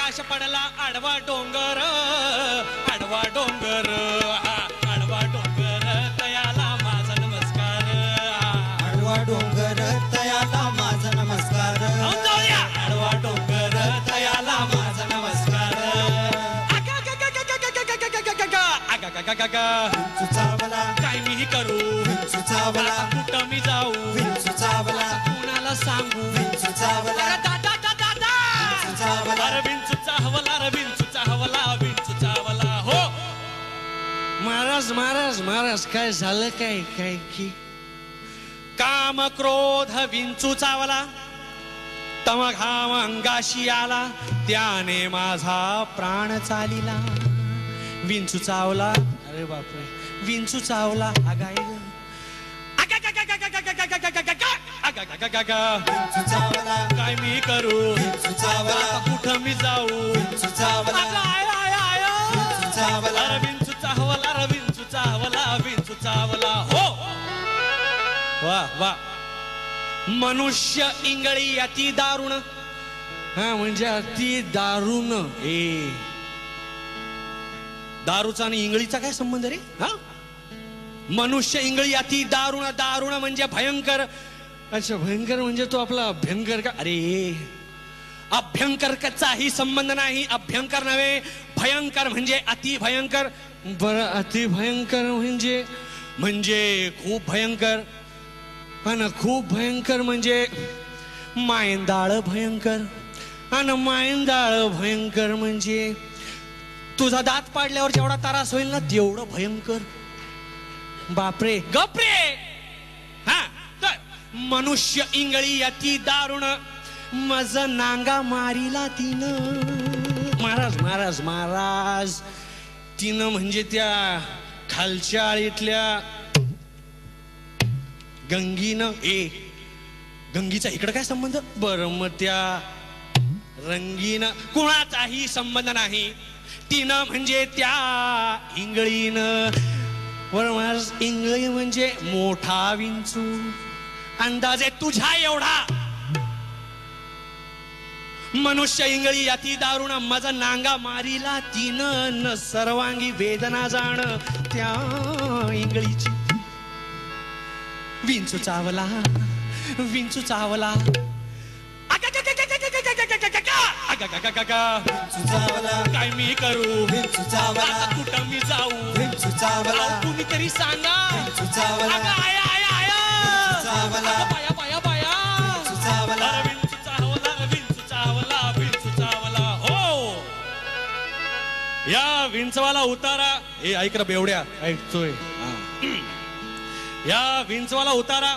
आकाश पडला आडवा डोंगर, आडवा डोंगर, आडवा डोंगर तयाला माझा नमस्कार, आडवा डोंगर तयाला माझा नमस्कार, आडवा डोंगर तयाला माझा नमस्कार. चावला काय मी करू, चावला कुठं मी जाऊ, चावला कुणाला सांगू, चावला चावला विंचूचा हवला, विंचूचा हवला, विंचूचा हवला. हो महाराज महाराज महाराज काय झालं, काय काय की काम क्रोध विंचू चावला, तम घाम अंगाशी आला, त्याने माझा प्राण चालिला. विंचू चावला, अरे बापरे, विंचू चावला, अगाय चावला काय मी करू, चावला कुठं मी जाऊ, चावला चावला विंचू चावला, विंचू चावला, विंचू चावला. हो वा वा. मनुष्य इंगळी अति दारुण, हा म्हणजे अति दारुण. ए दारूचा आणि इंगळीचा काय संबंध रे? हा मनुष्य इंगळी अति दारुण, दारुण म्हणजे भयंकर. अच्छा भयंकर म्हणजे तो आपला अभ्यंकर का? अरे अभ्यंकरचाही संबंध नाही, अभ्यंकर नव्हे, भयंकर म्हणजे अति भयंकर. बरं अति भयंकर म्हणजे खूप भयंकर, आणि खूप भयंकर म्हणजे मायंदाळ भयंकर, आणि मायंदाळ भयंकर म्हणजे तुझा दात पाडल्यावर जेवढा त्रास होईल ना तेवढं भयंकर. बापरे गपरे. हा तर मनुष्य इंगळी अति दारुण, मज नांगा मारिला तिनं. महाराज महाराज महाराज तिनं म्हणजे त्या खालच्या आळीतल्या गंगीनं. गंगीचा इकडं काय संबंध? बरं मग त्या रंगीनं कुणाचाही संबंध नाही. तिनं म्हणजे त्या इंगळीनं. बरं महाराज इंगळी म्हणजे मोठा विंचू, अंदाजे तुझ्या एवढा. मनुष्य इंगळी अति दारुण, माझा नांगा मारिला तिनं, न सर्वांगी वेदना जाण त्या इंगळीची. विंचू चावला, विंचू चावला, काय मी करू, कुठं मी जाऊ, कुणीतरी सांगा. बाया बाया बाया, विंचू चावला, विंचू चावला, विंचू चावला. हो या विंचवाला उतारा. हे ऐक रे बेवड्या, ऐकतोय. या विंचवाला उतारा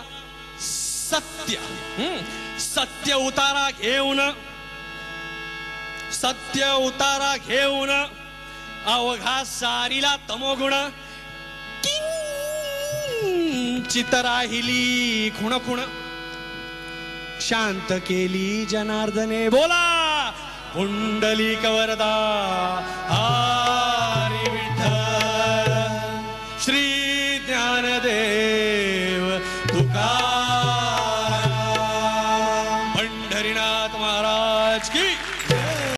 सत्य, सत्य उतारा घेऊन, सत्य उतारा घेऊन अवघा सारीला तमोगुण. किंचित राहिली खुण खुण, शांत केली जनार्दने. बोला पुंडलिक वरदा.